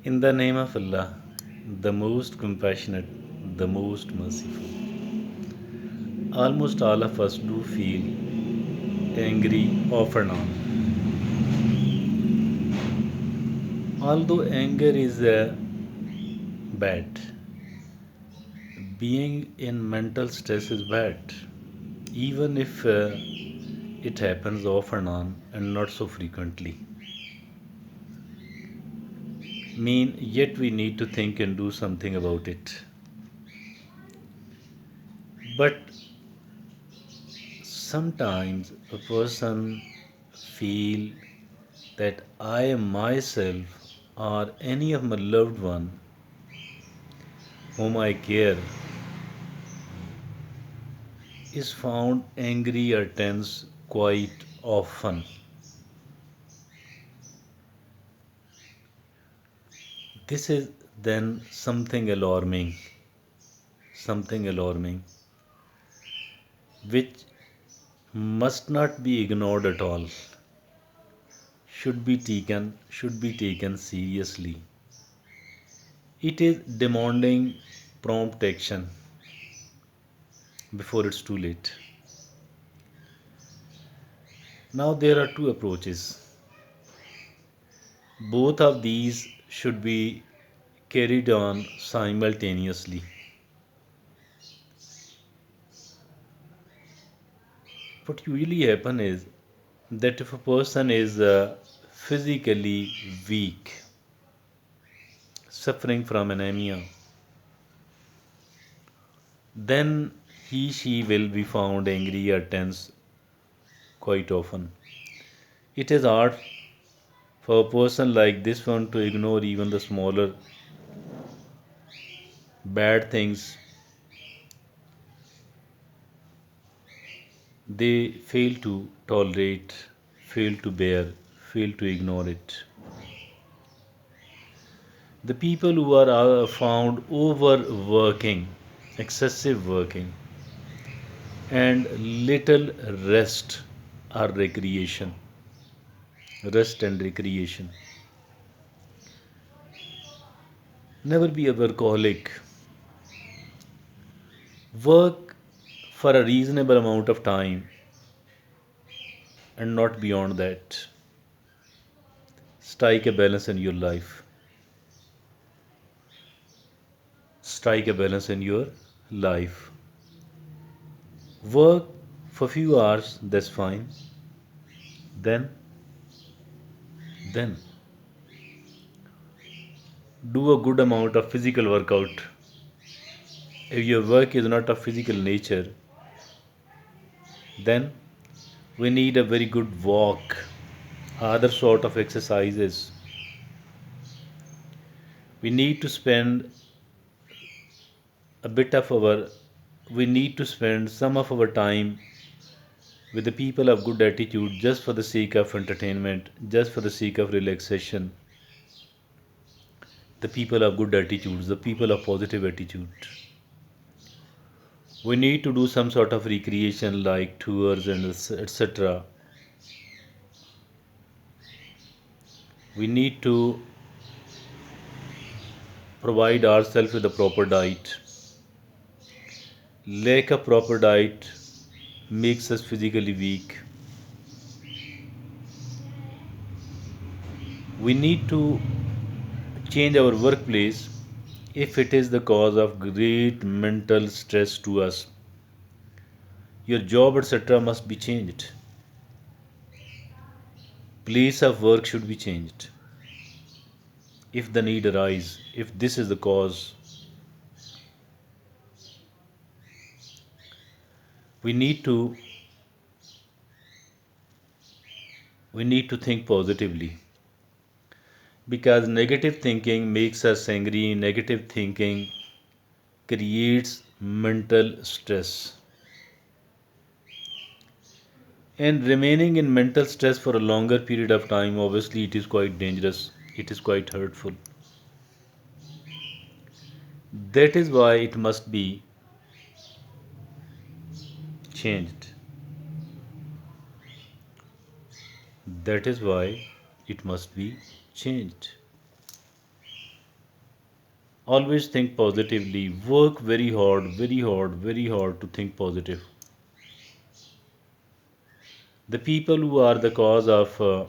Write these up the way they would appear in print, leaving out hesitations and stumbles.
In the name of Allah, the most compassionate, the most merciful. Almost all of us do feel angry off and on. Although anger is bad, being in mental stress is bad, even if it happens off and on and not so frequently. Yet we need to think and do something about it. But sometimes a person feel that I myself or any of my loved one whom I care is found angry or tense quite often. This is then something alarming, which must not be ignored at all, should be taken seriously. It is demanding prompt action before it's too late. Now there are two approaches. Both of these should be carried on simultaneously. What usually happens is that if a person is physically weak, suffering from anemia, then she will be found angry or tense quite often. It is hard for a person like this one to ignore even the smaller bad things. They fail to tolerate, fail to bear, fail to ignore it. The people who are found overworking, excessive working, and little rest or recreation, rest and recreation. Never be a workaholic. Work for a reasonable amount of time and not beyond that. Strike a balance in your life. Strike a balance in your life. Work for few hours, that's fine. Then, then do a good amount of physical workout. If your work is not of physical nature, then we need a very good walk, other sort of exercises. We need to spend a bit of our, we need to spend some of our time with the people of good attitude just for the sake of entertainment, just for the sake of relaxation. The people of good attitudes, the people of positive attitude. We need to do some sort of recreation like tours and etc. We need to provide ourselves with a proper diet. Lack of proper diet makes us physically weak. We need to change our workplace if it is the cause of great mental stress to us. Your job, etc., must be changed. Place of work should be changed if the need arises, if this is the cause. We need to we need to think positively because negative thinking makes us angry, negative thinking creates mental stress. And remaining in mental stress for a longer period of time, obviously, it is quite dangerous, it is quite hurtful. That is why it must be changed. That is why it must be changed. Always think positively, work very hard, very hard, very hard to think positive. The people who are the cause of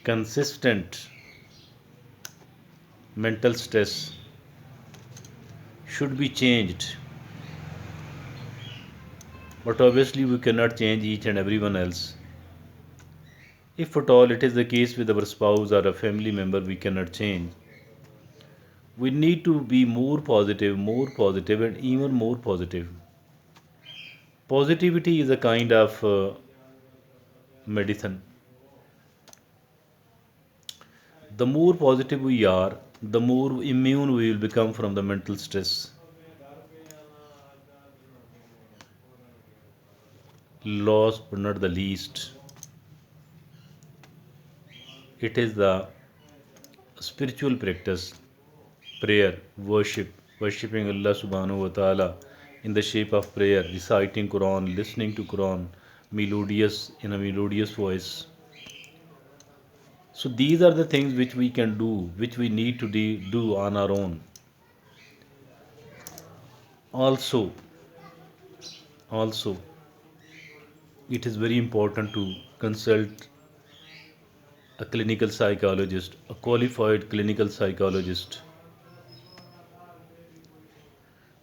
consistent mental stress should be changed, but obviously we cannot change each and everyone else. If at all it is the case with our spouse or a family member, we cannot change. We need to be more positive, and even more positive. Positivity is a kind of medicine. The more positive we are, the more immune we will become from the mental stress. Last but not the least, it is the spiritual practice, prayer, worship, worshipping Allah subhanahu wa ta'ala in the shape of prayer, reciting Quran, listening to Quran, melodious in a melodious voice. So these are the things which we can do, which we need to do on our own. Also, also, it is very important to consult a clinical psychologist, a qualified clinical psychologist.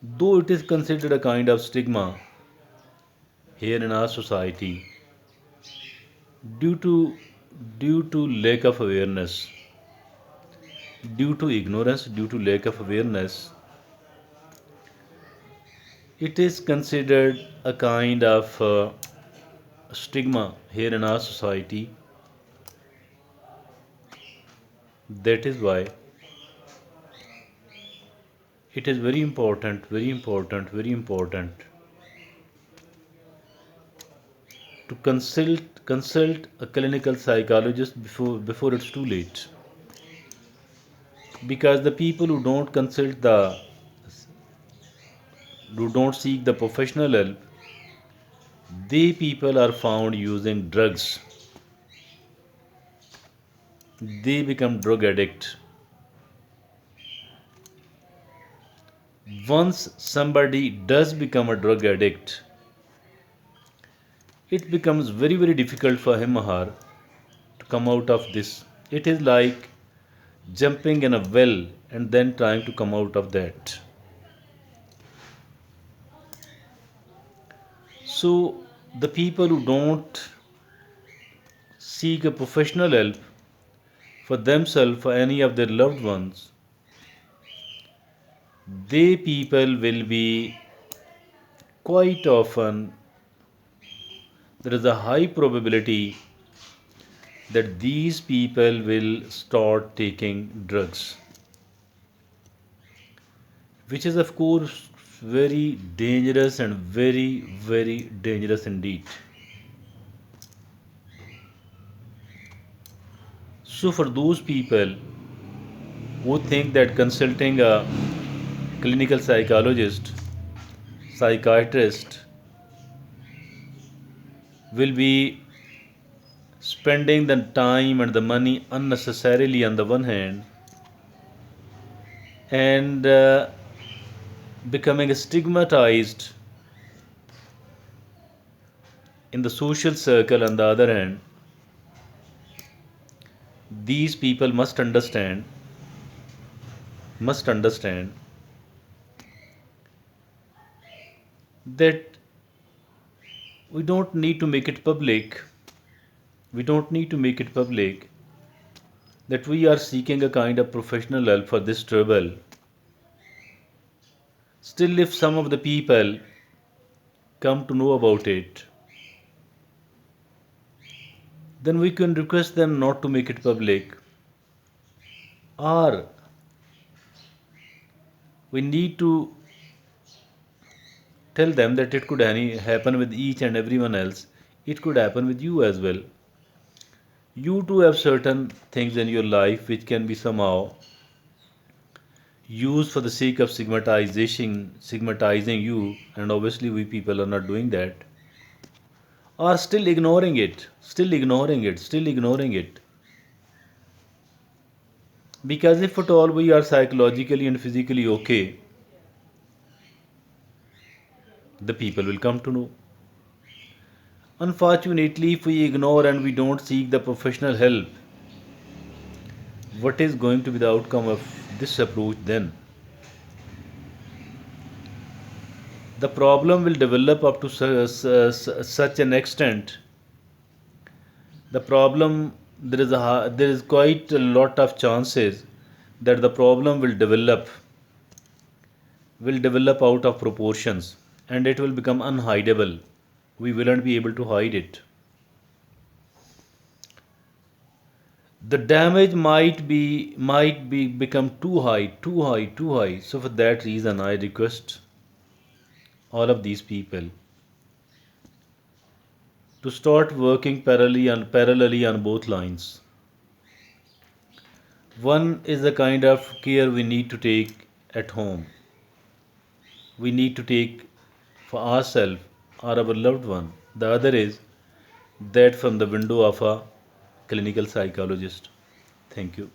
Though it is considered a kind of stigma here in our society due to lack of awareness, due to ignorance, due to lack of awareness, it is considered a kind of stigma here in our society. That is why it is very important, very important, very important to consult a clinical psychologist before it's too late. Because the people who don't seek the professional help, they people are found using drugs. They become drug addict. Once somebody does become a drug addict, it becomes very difficult for him or her to come out of this. It is like jumping in a well and then trying to come out of that. So the people who don't seek a professional help for themselves, for any of their loved ones, they people will be quite often, there is a high probability that these people will start taking drugs, which is of course very dangerous and very dangerous indeed. So for those people who think that consulting a clinical psychologist, psychiatrist will be spending the time and the money unnecessarily on the one hand, and becoming stigmatized in the social circle on the other hand, these people must understand that we don't need to make it public. We don't need to make it public that we are seeking a kind of professional help for this trouble. Still, if some of the people come to know about it, then we can request them not to make it public, or we need to tell them that it could happen with each and everyone else. It could happen with you as well. You too have certain things in your life which can be somehow used for the sake of stigmatizing you, and obviously we people are not doing that, or still ignoring it. Because if at all we are psychologically and physically okay, the people will come to know. Unfortunately, if we ignore and we don't seek the professional help, what is going to be the outcome of this approach then? The problem will develop up to such an extent. The problem, there is quite a lot of chances that the problem will develop out of proportions, and it will become unhideable. We will not be able to hide it. The damage might be become too high, too high, too high. So for that reason, I request all of these people to start working parallelly on both lines. One is the kind of care we need to take at home. We need to take for ourselves or our loved one. The other is that from the window of a clinical psychologist. Thank you.